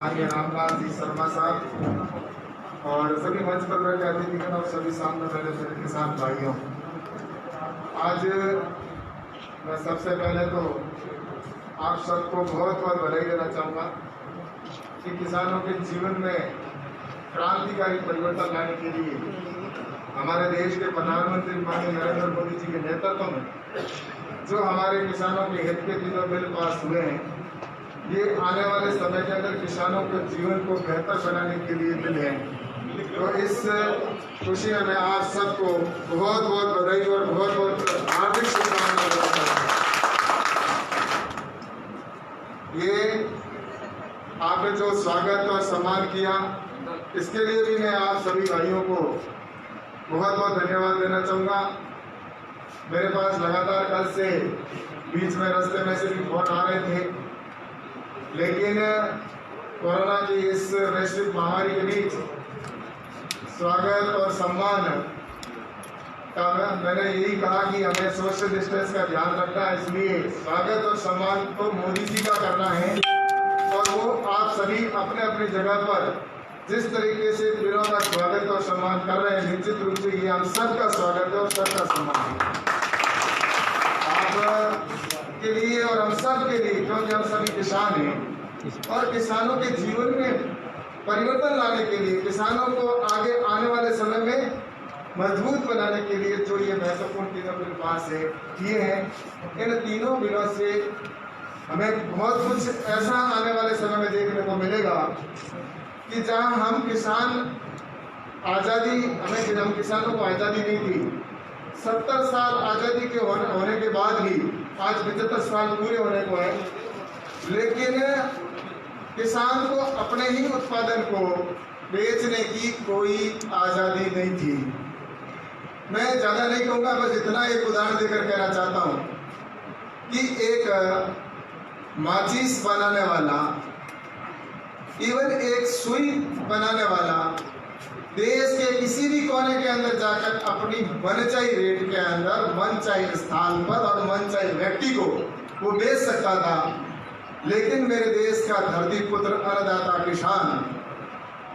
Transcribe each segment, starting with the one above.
आगे रामलाल जी शर्मा साहब और सभी मंच पर बैठे अतिथिगण और सभी सामने बैठे मेरे किसान भाइयों, आज मैं सबसे पहले तो आप सबको बहुत बहुत बधाई देना चाहूँगा कि किसानों के जीवन में क्रांतिकारी परिवर्तन लाने के लिए हमारे देश के प्रधानमंत्री माननीय नरेंद्र मोदी जी के नेतृत्व में जो हमारे किसानों के हित के दिनों बिल पास हुए हैं, ये आने वाले समय के अंदर किसानों के जीवन को बेहतर बनाने के लिए बिल है। तो इस खुशी में मैं आप सबको बहुत बहुत बधाई और बहुत बहुत हार्दिक शुभकामनाएं देता हूं। ये आपने जो स्वागत और सम्मान किया, इसके लिए भी मैं आप सभी भाइयों को बहुत बहुत धन्यवाद देना चाहूँगा। मेरे पास लगातार कल से बीच में रास्ते में से भी फोन आ रहे थे, लेकिन कोरोना की इस वैश्विक महामारी के बीच स्वागत और सम्मान का मैंने यही कहा कि हमें सोशल डिस्टेंस का ध्यान रखना है, इसलिए स्वागत और सम्मान तो मोदी जी का करना है और वो आप सभी अपने अपनी जगह पर जिस तरीके से बिलों का स्वागत और सम्मान कर रहे हैं, निश्चित रूप से ये हम सबका स्वागत है और सबका सम्मान है आप के लिए और हम सब के लिए, क्योंकि हम सभी किसान हैं और किसानों के जीवन में परिवर्तन लाने के लिए, किसानों को आगे आने वाले समय में मजबूत बनाने के लिए जो ये महत्वपूर्ण तीनों बिल पास है किए हैं, इन तीनों बिलों से हमें बहुत कुछ ऐसा आने वाले समय में देखने को मिलेगा कि जहां हम किसान आज़ादी, हम किसानों को आज़ादी नहीं थी, 70 साल आज़ादी के होने के बाद भी आज 75 साल पूरे होने को है, लेकिन किसान को अपने ही उत्पादन को बेचने की कोई आज़ादी नहीं थी। मैं ज़्यादा नहीं कहूँगा, बस इतना एक उदाहरण देकर कहना चाहता हूँ कि एक माचिस बनाने वाला, इवन एक सुई बनाने वाला देश के किसी भी कोने के अंदर जाकर अपनी मनचाही रेट के अंदर मनचाही स्थान पर और मनचाही व्यक्ति को वो बेच सकता था, लेकिन मेरे देश का धरती पुत्र अन्नदाता किसान,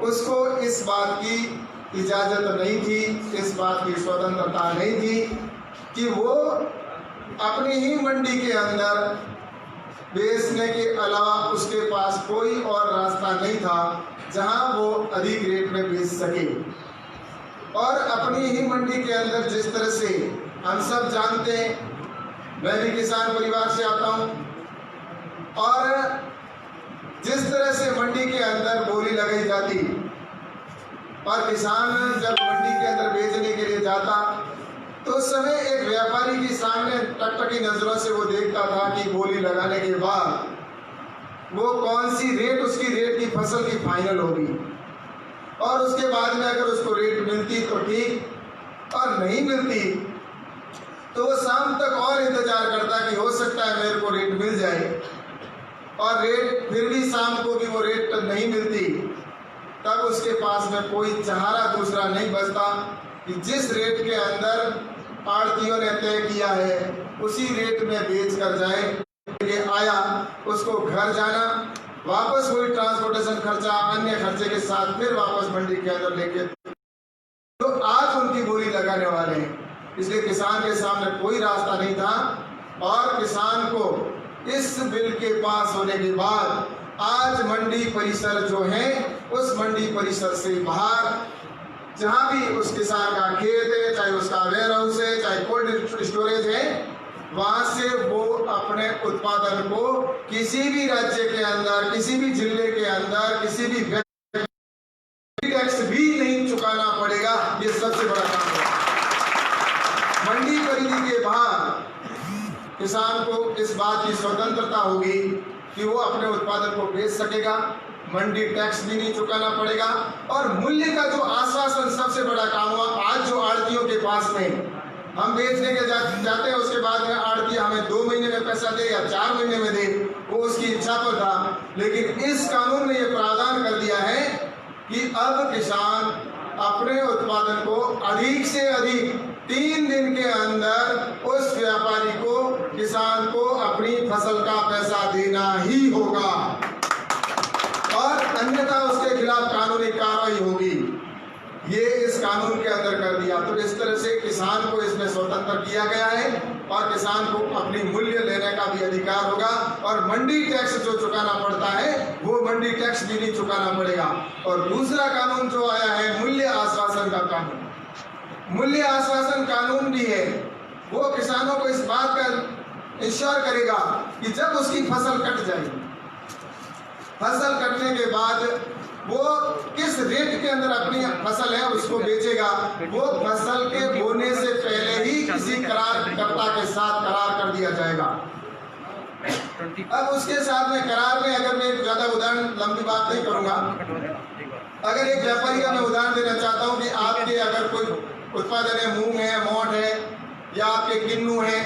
उसको इस बात की इजाजत नहीं थी, इस बात की स्वतंत्रता नहीं थी कि वो अपनी ही मंडी के अंदर बेचने के अलावा उसके पास कोई और रास्ता नहीं था जहां वो अधिक रेट में बेच सके। और अपनी ही मंडी के अंदर जिस तरह से हम सब जानते हैं, मैं भी किसान परिवार से आता हूं, और जिस तरह से मंडी के अंदर बोली लगाई जाती और किसान जब मंडी के अंदर बेचने के लिए जाता तो उस समय एक व्यापारी के सामने टकटकी नजरों से वो देखता था कि बोली लगाने के बाद वो कौन सी रेट, उसकी रेट की फसल की फाइनल होगी, और उसके बाद में अगर उसको रेट मिलती तो ठीक, और नहीं मिलती तो वो शाम तक और इंतजार करता कि हो सकता है मेरे को रेट मिल जाए, और रेट फिर भी शाम को भी वो रेट नहीं मिलती, तब उसके पास में कोई चारा दूसरा नहीं बचता कि जिस रेट के अंदर आड़तियों ने तय किया है उसी रेट में बेच कर जाए। ये आया, उसको घर जाना, वापस वही ट्रांसपोर्टेशन खर्चा, अन्य खर्चे के साथ फिर वापस मंडी के अंदर लेके, तो आज उनकी बोली लगाने वाले हैं। इसलिए किसान के सामने कोई रास्ता नहीं था, और किसान को इस बिल के पास होने के बाद आज मंडी परिसर जो है, उस मंडी परिसर से बाहर जहां भी उस किसान का खेत है, चाहे उसका वेयर हाउस है, चाहे कोल्ड स्टोरेज है, वहां से वो अपने उत्पादन को किसी भी राज्य के अंदर, किसी भी जिले के अंदर, किसी भी व्यक्ति टैक्स भी नहीं चुकाना पड़ेगा। ये सबसे बड़ा काम है। मंडी परिधि के बाहर किसान को इस बात की स्वतंत्रता होगी कि वो अपने उत्पादन को बेच सकेगा, मंडी टैक्स भी नहीं चुकाना पड़ेगा, और मूल्य का जो आश्वासन सबसे बड़ा काम हुआ। आज जो आड़तियों के पास में हम बेचने के जाते हैं, उसके बाद में आड़ती हमें 2 महीने में पैसा दे या 4 महीने में दे, वो उसकी इच्छा पर था, लेकिन इस कानून में ये प्रावधान कर दिया है कि अब किसान अपने उत्पादन को अधिक से अधिक 3 दिन के अंदर उस व्यापारी को, किसान को अपनी फसल का पैसा देना ही होगा। और कानून के अंदर कर दिया। तो इस तरह से किसान को इसमें स्वतंत्र किया गया है और किसान को अपनी मूल्य लेने का भी अधिकार होगा और मंडी टैक्स जो चुकाना पड़ता है वो मंडी टैक्स भी नहीं चुकाना पड़ेगा। और दूसरा कानून जो आया है मूल्य आश्वासन का कानून, मूल्य आश्वासन कानून भी है, वो किसानों को इस बात का इंश्योर करेगा कि जब उसकी फसल कट जाएगी, फसल कटने के बाद वो किस रेट के अंदर अपनी फसल है उसको बेचेगा, वो फसल के बोने से पहले ही किसी करारकर्ता के साथ करार कर दिया जाएगा। अब उसके साथ में करार में, अगर मैं ज्यादा उदाहरण, लंबी बात नहीं करूंगा, अगर एक व्यापारी का मैं उदाहरण देना चाहता हूं कि आपके अगर कोई उत्पादन है, मूंग है, मोठ है या आपके किन्नू है,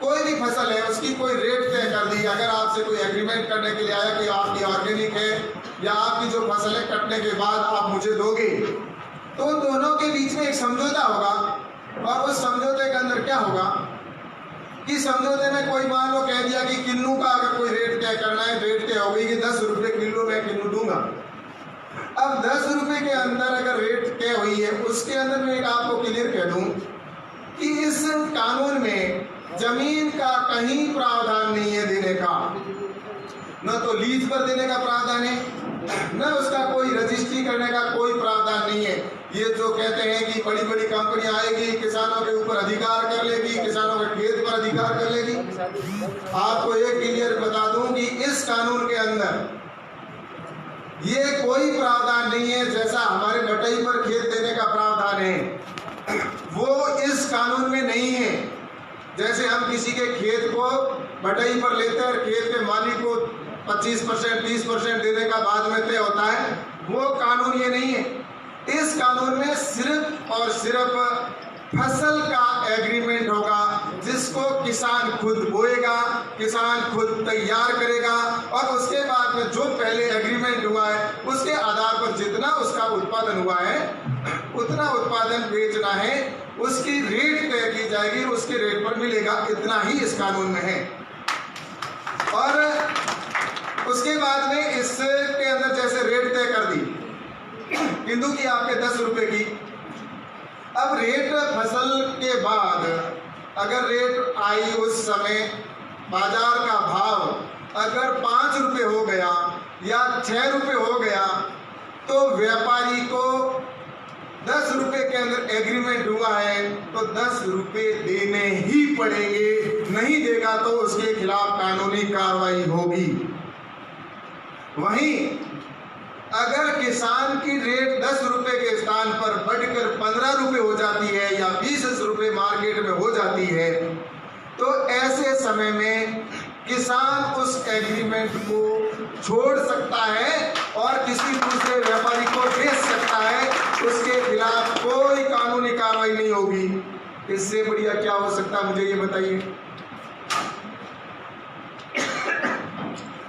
कोई भी फसल है, उसकी कोई रेट तय कर दी। अगर आपसे कोई एग्रीमेंट करने के लिए आया कि आपकी ऑर्गेनिक है या आपकी जो फसल है कटने के बाद आप मुझे दोगे, तो उन दोनों के बीच में एक समझौता होगा। और उस समझौते के अंदर क्या होगा कि समझौते में कोई मान लो कह दिया कि किन्नू का अगर कोई रेट तय करना है, रेट तय हो गई कि 10 रुपये किलो में किन्नू दूंगा। अब 10 रुपये के अंदर अगर रेट तय हुई है, उसके अंदर मैं एक आपको क्लियर कह दूं कि इस कानून में जमीन का कहीं प्रावधान नहीं है देने का, न तो लीज पर देने का प्रावधान है, न उसका कोई रजिस्ट्री करने का कोई प्रावधान नहीं है। ये जो कहते हैं कि बड़ी बड़ी कंपनियां आएगी, किसानों के ऊपर अधिकार कर लेगी, किसानों के खेत पर अधिकार कर लेगी, आपको एक क्लियर बता दूं कि इस कानून के अंदर ये कोई प्रावधान नहीं है। जैसा हमारे बटाई पर खेत देने का प्रावधान है वो इस कानून में नहीं है। जैसे हम किसी के खेत को बटाई पर लेते हैं और खेत के मालिक को 25% 30% देने का बाद में तय होता है, वो कानून ये नहीं है। इस कानून में सिर्फ और सिर्फ फसल का एग्रीमेंट होगा, जिसको किसान खुद बोएगा, किसान खुद तैयार करेगा और उसके बाद में जो पहले एग्रीमेंट हुआ है उसके आधार पर जितना उसका उत्पादन हुआ है उतना उत्पादन बेचना है, उसकी रेट तय की जाएगी, उसके रेट पर मिलेगा, इतना ही इस कानून में है। और उसके बाद में इसके अंदर जैसे रेट तय कर दी किंतु की आपके 10 रुपए की, अब रेट फसल के बाद अगर रेट आई उस समय बाजार का भाव अगर 5 रुपए हो गया या 6 रुपए हो गया तो व्यापारी को 10 रुपए के अंदर एग्रीमेंट हुआ है तो 10 रुपए देने ही पड़ेंगे, नहीं देगा तो उसके खिलाफ कानूनी कार्रवाई होगी। वहीं अगर किसान की रेट 10 रुपए के स्थान पर बढ़कर 15 रुपए हो जाती है या 20 रुपए मार्केट में हो जाती है तो ऐसे समय में किसान उस एग्रीमेंट को छोड़ सकता है और किसी दूसरे व्यापारी को बेच सकता है, उसके खिलाफ कोई कानूनी कार्रवाई नहीं होगी। इससे बढ़िया क्या हो सकता है, मुझे ये बताइए।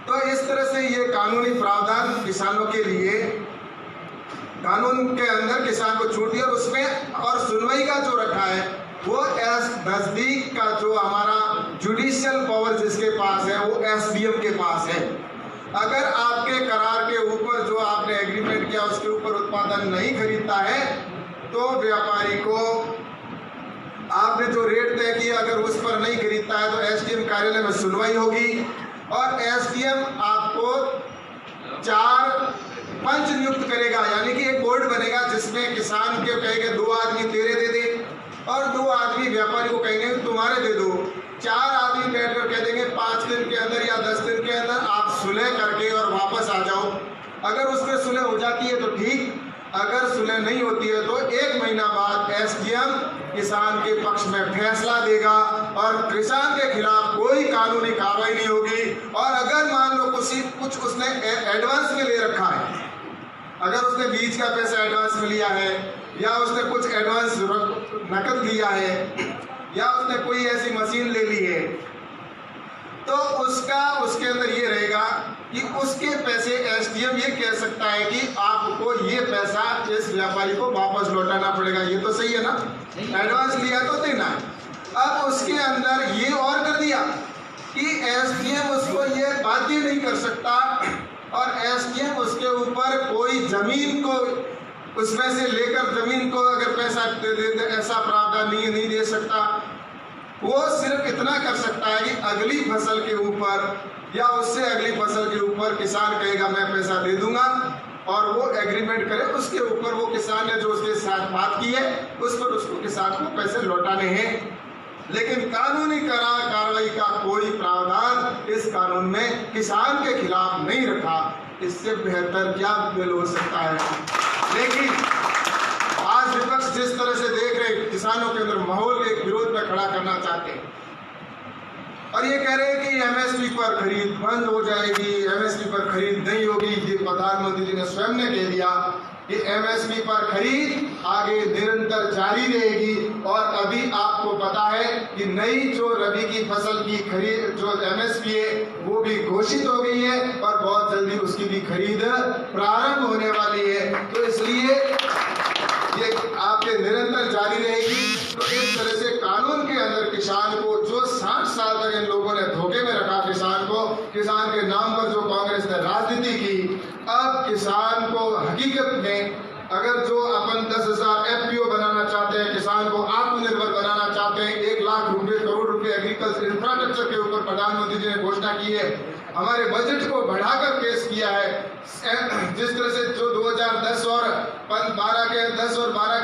तो इस तरह से ये कानूनी प्रावधान किसानों के लिए कानून के अंदर किसान को छूट दिया। उसमें और सुनवाई का जो रखा है वो नजदीक का जो हमारा जुडिशियल पावर जिसके पास है वो एसडीएम के पास है। अगर आपके करार के ऊपर जो आपने एग्रीमेंट किया उसके ऊपर उत्पादन नहीं खरीदता है तो व्यापारी को आपने जो रेट तय किया अगर उस पर नहीं खरीदता है तो एसडीएम कार्यालय में सुनवाई होगी और एसडीएम आपको 4 पंच नियुक्त करेगा, यानी कि एक बोर्ड बनेगा जिसमें किसान के कहेंगे 2 आदमी तेरे दे दे और 2 आदमी व्यापारी को कहेंगे तुम्हारे दे दो। 4 आदमी बैठकर कह देंगे 5 दिन के अंदर या 10 दिन के अंदर आप सुलह करके और वापस आ जाओ। अगर उसमें सुलह हो जाती है तो ठीक, अगर सुलह नहीं होती है तो 1 महीना बाद एसडीएम किसान के पक्ष में फैसला देगा और किसान के खिलाफ कोई कानूनी कार्रवाई नहीं होगी। और अगर मान लो कुछ उसने एडवांस में ले रखा है, अगर उसने बीज का पैसा एडवांस में लिया है या उसने कुछ एडवांस नकद लिया है या उसने कोई ऐसी मशीन ले ली है तो उसके अंदर ये रहेगा कि उसके पैसे एसडीएम ये कह सकता है कि आपको ये पैसा इस व्यापारी को वापस लौटाना पड़ेगा। ये तो सही है ना, एडवांस लिया तो देना है। अब उसके अंदर ये और कर दिया कि एसडीएम उसको ये बाध्य नहीं कर सकता और एसडीएम उसके ऊपर कोई जमीन को उसमें से लेकर जमीन को अगर पैसा दे दे, ऐसा प्रावधान नहीं दे सकता। वो सिर्फ इतना कर सकता है कि अगली फसल के ऊपर या उससे अगली फसल के ऊपर किसान कहेगा मैं पैसा दे दूंगा और वो एग्रीमेंट करे, उसके ऊपर वो किसान ने जो उसके साथ बात की है उस पर उसको किसान को पैसे लौटाने हैं। लेकिन कानूनी कार्रवाई का कोई प्रावधान इस कानून में किसान के खिलाफ नहीं रखा। इससे बेहतर क्या बिल हो सकता है। लेकिन आज विपक्ष जिस तरह से देख रहे किसानों के अंदर माहौल एक विरोध में खड़ा करना चाहते हैं और ये कह रहे हैं कि एमएसपी पर खरीद बंद हो जाएगी, एमएसपी पर खरीद नहीं होगी। ये प्रधानमंत्री जी ने स्वयं ने कह दिया कि एमएसपी पर खरीद आगे निरंतर जारी रहेगी। और अभी आपको पता है कि नई जो रबी की फसल की खरीद जो एमएसपी है वो भी घोषित हो गई है और बहुत जल्दी उसकी भी खरीद प्रारंभ होने वाली है। तो इसलिए ये आपके निरंतर जारी रहेगी। तो इस तरह से कानून के अंदर किसान को जो 60 साल तक इन लोगों ने धोखे में रखा, किसान के नाम पर जो कांग्रेस ने राजनीति की, अब किसान को हकीकत में अगर जो अपन 10,000 एफपीओ बनाना चाहते हैं, किसान को आत्मनिर्भर बनाना चाहते हैं, 1 लाख रुपए करोड़ रुपए एग्रीकल्चर इंफ्रास्ट्रक्चर के ऊपर प्रधानमंत्री जी ने घोषणा की है, हमारे बजट को बढ़ाकर पेश किया है। जिस तरह से जो 2010 और 12 के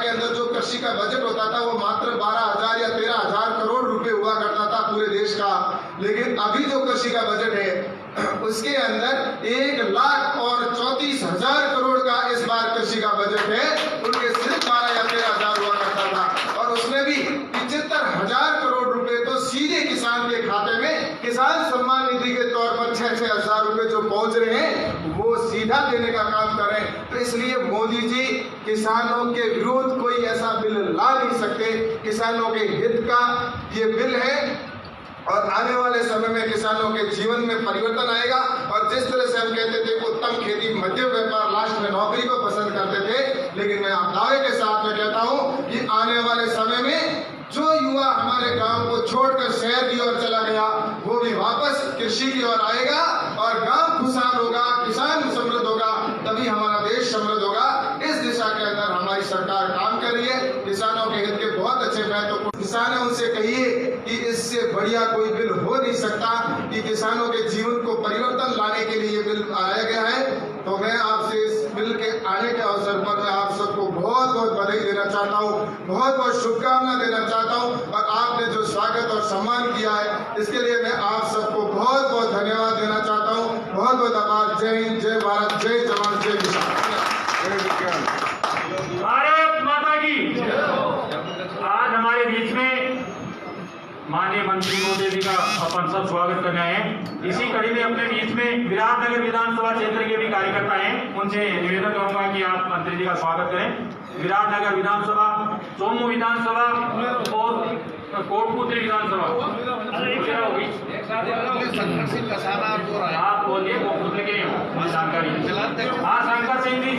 अंदर जो कृषि का बजट होता था वो मात्र 12,000 या 13,000 करोड़ रुपए हुआ करता था पूरे देश का। लेकिन अभी जो कृषि का बजट है उसके अंदर 1,34,000 करोड़ का इस बार कृषि का बजट है। उनके सिर्फ 12 या 13,000 हुआ करता था और उसमें भी 75,000 करोड़ रुपए तो सीधे किसान के खाते में किसान सम्मान निधि के तौर पर 6-6 हजार रुपए जो पहुंच रहे हैं वो सीधा देने का काम कर रहे हैं। तो इसलिए मोदी जी किसानों के विरोध कोई ऐसा बिल ला नहीं सकते। किसानों के हित का ये बिल है और आने वाले समय में किसानों के जीवन में परिवर्तन आएगा। और जिस तरह से हम कहते थे उत्तम खेती मध्यम व्यापार लास्ट में नौकरी को पसंद करते थे, लेकिन मैं आप दावे के साथ में कहता हूं कि आने वाले समय में जो युवा हमारे गांव को छोड़कर शहर की ओर चला गया वो भी वापस कृषि की ओर आएगा और गांव खुशहाल होगा, किसान समृद्ध होगा, तभी हमारा देश समृद्ध होगा। इस दिशा के अंदर हमारी सरकार काम कर रही है। किसानों के हित के बहुत अच्छे महत्वपूर्ण किसान है, उनसे कहिए कि इससे बढ़िया कोई बिल हो नहीं सकता कि किसानों के जीवन को परिवर्तन लाने के लिए बिल आया गया है। तो मैं आपसे इस बिल के आने के अवसर पर मैं आप सबको बहुत बहुत बधाई देना चाहता हूँ, बहुत बहुत शुभकामना देना चाहता हूँ। और आपने जो स्वागत और सम्मान किया है इसके लिए मैं आप सबको बहुत बहुत धन्यवाद देना चाहता हूँ। बहुत बहुत आभार। जय हिंद, जय भारत, जय जवान, जय किसान। भारत माता की। आज हमारे बीच में माननीय मंत्री मोदी जी का अपन सब स्वागत करने आए हैं। इसी कड़ी में अपने बीच में विराटनगर विधानसभा क्षेत्र के भी कार्यकर्ता हैं, उनसे निवेदन करूंगा कि आप मंत्री जी का स्वागत करें। विराटनगर विधानसभा, सोमू विधानसभा और कोटपुतली विधानसभा होगी। आप बोलिए, कोटपुतली के जानकारी। हाँ, शंकर सिंह जी।